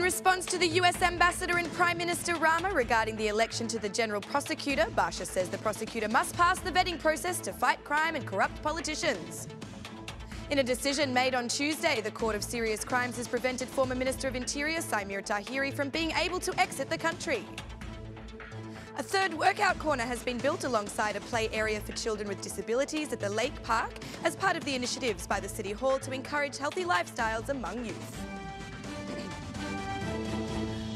response to the US Ambassador and Prime Minister Rama regarding the election to the General Prosecutor, Basha says the prosecutor must pass the vetting process to fight crime and corrupt politicians. In a decision made on Tuesday, the Court of Serious Crimes has prevented former Minister of Interior Tahiri from being able to exit the country. A third workout corner has been built alongside a play area for children with disabilities at the Lake Park as part of the initiatives by the City Hall to encourage healthy lifestyles among youth.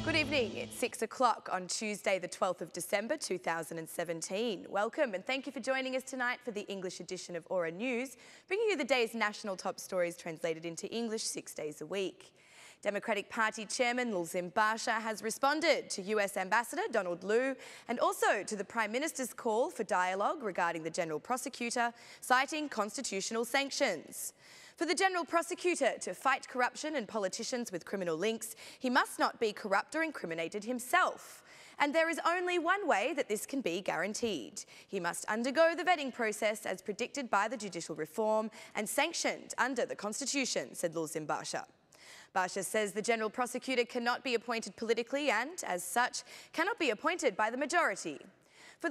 Good evening, it's 6 o'clock on Tuesday the 12th of December 2017. Welcome and thank you for joining us tonight for the English edition of Aura News, bringing you the day's national top stories translated into English 6 days a week. Democratic Party Chairman Basha has responded to US Ambassador Donald Lu and also to the Prime Minister's call for dialogue regarding the General Prosecutor, citing constitutional sanctions. For the General Prosecutor to fight corruption and politicians with criminal links, he must not be corrupt or incriminated himself. And there is only one way that this can be guaranteed. He must undergo the vetting process as predicted by the judicial reform and sanctioned under the Constitution, said Basha. Basha says the General Prosecutor cannot be appointed politically and, as such, cannot be appointed by the majority. For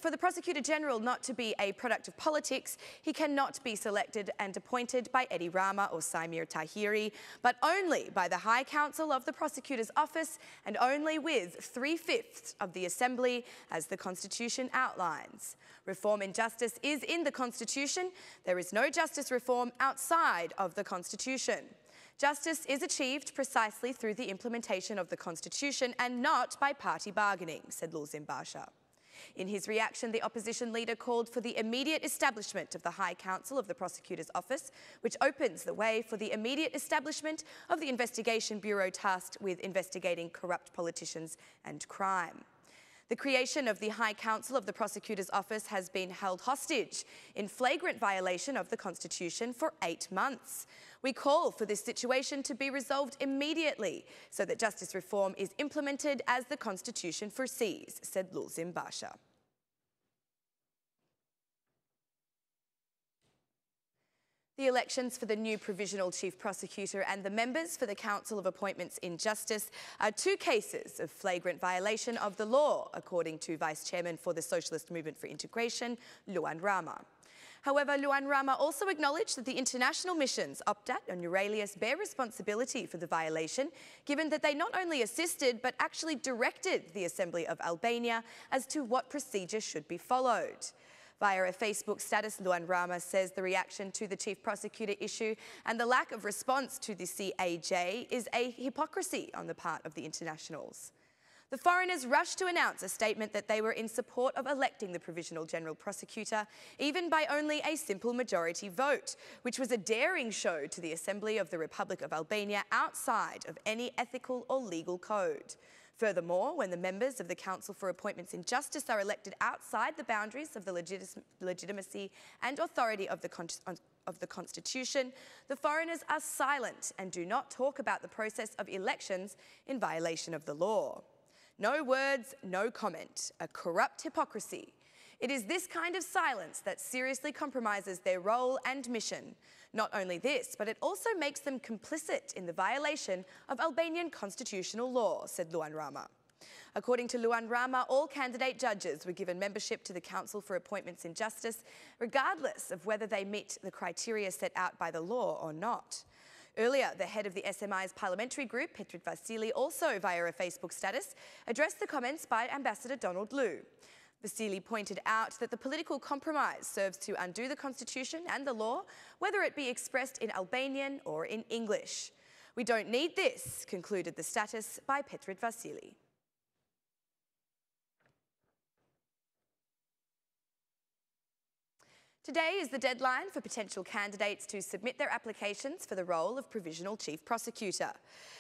the Prosecutor General not to be a product of politics, he cannot be selected and appointed by Eddie Rama or Tahiri, but only by the High Council of the Prosecutor's Office and only with 3/5 of the Assembly, as the Constitution outlines. Reform in justice is in the Constitution. There is no justice reform outside of the Constitution. Justice is achieved precisely through the implementation of the Constitution and not by party bargaining, said Basha. In his reaction, the opposition leader called for the immediate establishment of the High Council of the Prosecutor's Office, which opens the way for the immediate establishment of the Investigation Bureau tasked with investigating corrupt politicians and crime. The creation of the High Council of the Prosecutor's Office has been held hostage in flagrant violation of the Constitution for 8 months. We call for this situation to be resolved immediately so that justice reform is implemented as the Constitution foresees, said Basha. The elections for the new Provisional Chief Prosecutor and the members for the Council of Appointments in Justice are 2 cases of flagrant violation of the law, according to Vice Chairman for the Socialist Movement for Integration, Luan Rama. However, Luan Rama also acknowledged that the international missions Optat and Euralius bear responsibility for the violation, given that they not only assisted but actually directed the Assembly of Albania as to what procedure should be followed. Via a Facebook status, Luan Rama says the reaction to the Chief Prosecutor issue and the lack of response to the CAJ is a hypocrisy on the part of the internationals. The foreigners rushed to announce a statement that they were in support of electing the Provisional General Prosecutor, even by only a simple majority vote, which was a daring show to the Assembly of the Republic of Albania outside of any ethical or legal code. Furthermore, when the members of the Council for Appointments in Justice are elected outside the boundaries of the legitimacy and authority of the Constitution, the foreigners are silent and do not talk about the process of elections in violation of the law. No words, no comment. A corrupt hypocrisy. It is this kind of silence that seriously compromises their role and mission. Not only this, but it also makes them complicit in the violation of Albanian constitutional law, said Luan Rama. According to Luan Rama, all candidate judges were given membership to the Council for Appointments in Justice, regardless of whether they meet the criteria set out by the law or not. Earlier, the head of the SMI's parliamentary group, Petrit Vasili, also via a Facebook status, addressed the comments by Ambassador Donald Lu. Vasili pointed out that the political compromise serves to undo the Constitution and the law, whether it be expressed in Albanian or in English. We don't need this, concluded the status by Petrit Vasili. Today is the deadline for potential candidates to submit their applications for the role of Provisional Chief Prosecutor.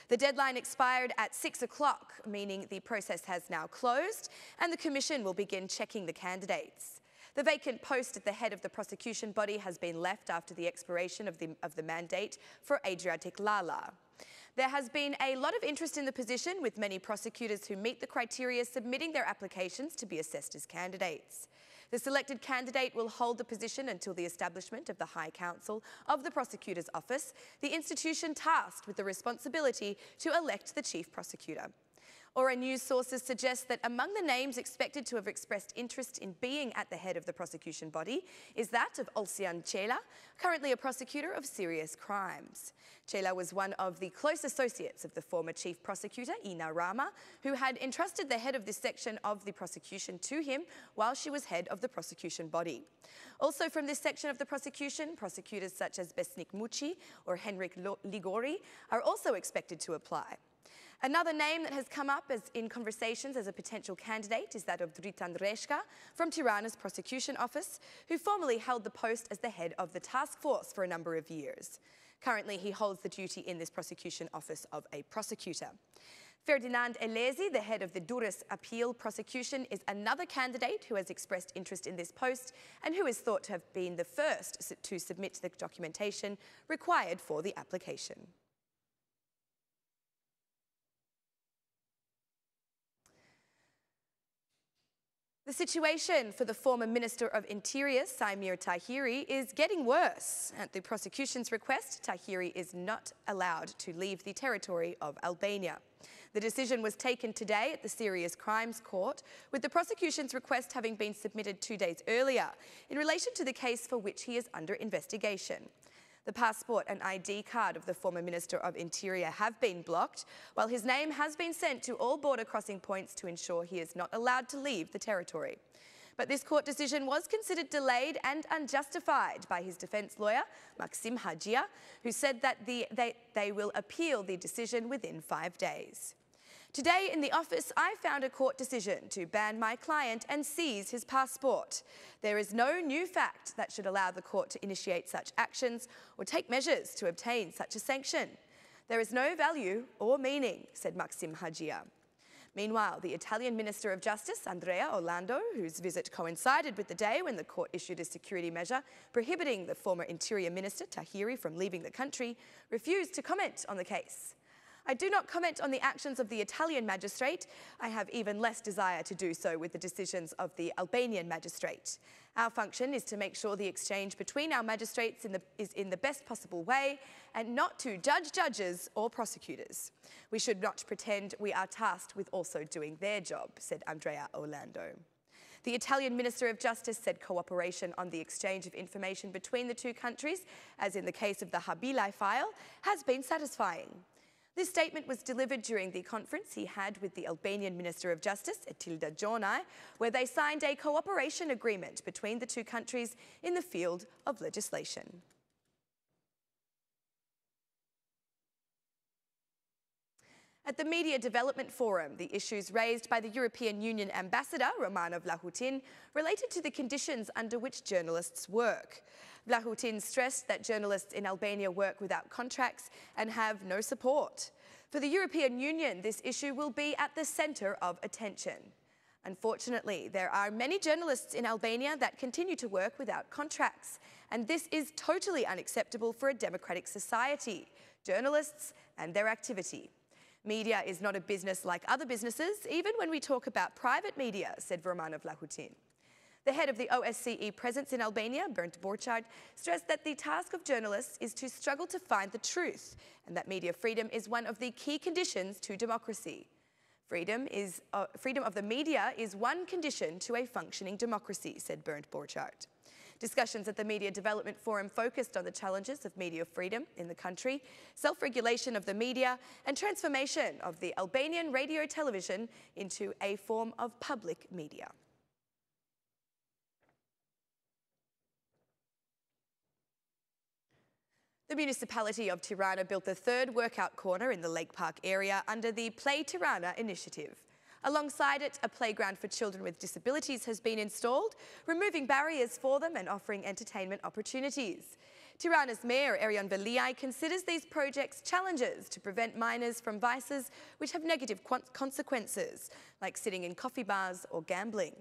The deadline expired at 6 o'clock, meaning the process has now closed and the Commission will begin checking the candidates. The vacant post at the head of the prosecution body has been left after the expiration of the mandate for Adriatic Lala. There has been a lot of interest in the position, with many prosecutors who meet the criteria submitting their applications to be assessed as candidates. The selected candidate will hold the position until the establishment of the High Council of the Prosecutor's Office, the institution tasked with the responsibility to elect the Chief Prosecutor. Ora News sources suggest that among the names expected to have expressed interest in being at the head of the prosecution body is that of Olsian Chela, currently a prosecutor of serious crimes. Chela was one of the close associates of the former chief prosecutor, Ina Rama, who had entrusted the head of this section of the prosecution to him while she was head of the prosecution body. Also from this section of the prosecution, prosecutors such as Besnik Muci or Henrik Ligori are also expected to apply. Another name that has come up in conversations as a potential candidate is that of Dritan Reshka from Tirana's prosecution office, who formerly held the post as the head of the task force for a number of years. Currently, he holds the duty in this prosecution office of a prosecutor. Ferdinand Elezi, the head of the Durrës Appeal prosecution, is another candidate who has expressed interest in this post and who is thought to have been the first to submit the documentation required for the application. The situation for the former Minister of Interior, Samir Tahiri, is getting worse. At the prosecution's request, Tahiri is not allowed to leave the territory of Albania. The decision was taken today at the Serious Crimes Court, with the prosecution's request having been submitted 2 days earlier in relation to the case for which he is under investigation. The passport and ID card of the former Minister of Interior have been blocked, while his name has been sent to all border crossing points to ensure he is not allowed to leave the territory. But this court decision was considered delayed and unjustified by his defence lawyer, Maxim Hajia, who said that they will appeal the decision within 5 days. Today in the office, I found a court decision to ban my client and seize his passport. There is no new fact that should allow the court to initiate such actions or take measures to obtain such a sanction. There is no value or meaning, said Maxim Hajia. Meanwhile, the Italian Minister of Justice, Andrea Orlando, whose visit coincided with the day when the court issued a security measure prohibiting the former Interior Minister, Tahiri, from leaving the country, refused to comment on the case. I do not comment on the actions of the Italian magistrate. I have even less desire to do so with the decisions of the Albanian magistrate. Our function is to make sure the exchange between our magistrates is in the best possible way and not to judge judges or prosecutors. We should not pretend we are tasked with also doing their job, said Andrea Orlando. The Italian Minister of Justice said cooperation on the exchange of information between the two countries, as in the case of the Habilai file, has been satisfying. This statement was delivered during the conference he had with the Albanian Minister of Justice, Etilda Gjornaj, where they signed a cooperation agreement between the two countries in the field of legislation. At the Media Development Forum, the issues raised by the European Union Ambassador, Romana Vlahutin, related to the conditions under which journalists work. Vlahutin stressed that journalists in Albania work without contracts and have no support. For the European Union, this issue will be at the centre of attention. Unfortunately, there are many journalists in Albania that continue to work without contracts, and this is totally unacceptable for a democratic society, journalists and their activity. Media is not a business like other businesses, even when we talk about private media, said Romana Vlahutin. The head of the OSCE presence in Albania, Bernd Borchardt, stressed that the task of journalists is to struggle to find the truth and that media freedom is one of the key conditions to democracy. Freedom of the media is one condition to a functioning democracy, said Bernd Borchardt. Discussions at the Media Development Forum focused on the challenges of media freedom in the country, self-regulation of the media, and transformation of the Albanian radio television into a form of public media. The municipality of Tirana built the third workout corner in the Lake Park area under the Play Tirana initiative. Alongside it, a playground for children with disabilities has been installed, removing barriers for them and offering entertainment opportunities. Tirana's mayor, Erion Veliaj, considers these projects challenges to prevent minors from vices which have negative consequences, like sitting in coffee bars or gambling.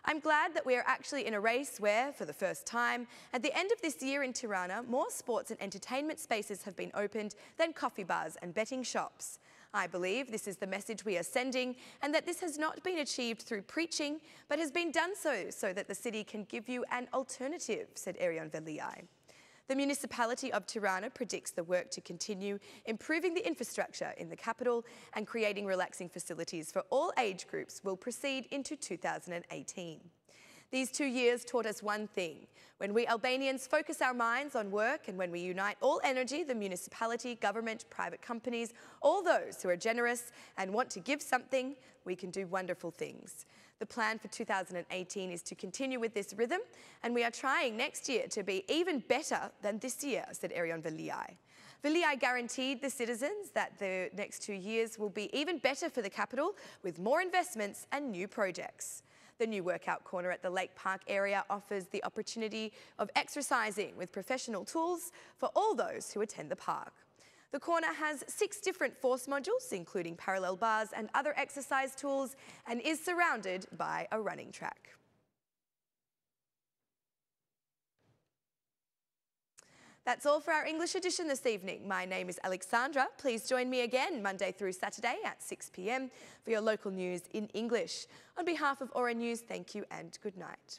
I'm glad that we are actually in a race where, for the first time, at the end of this year in Tirana, more sports and entertainment spaces have been opened than coffee bars and betting shops. I believe this is the message we are sending, and that this has not been achieved through preaching, but has been done so that the city can give you an alternative, said Arion Veliai. The municipality of Tirana predicts the work to continue improving the infrastructure in the capital and creating relaxing facilities for all age groups will proceed into 2018. These 2 years taught us one thing. When we Albanians focus our minds on work and when we unite all energy, the municipality, government, private companies, all those who are generous and want to give something, we can do wonderful things. The plan for 2018 is to continue with this rhythm, and we are trying next year to be even better than this year, said Arion Veliai. Veliai guaranteed the citizens that the next 2 years will be even better for the capital, with more investments and new projects. The new workout corner at the Lake Park area offers the opportunity of exercising with professional tools for all those who attend the park. The corner has 6 different force modules, including parallel bars and other exercise tools, and is surrounded by a running track. That's all for our English edition this evening. My name is Alexandra. Please join me again Monday through Saturday at 6 p.m. for your local news in English. On behalf of Aura News, thank you and good night.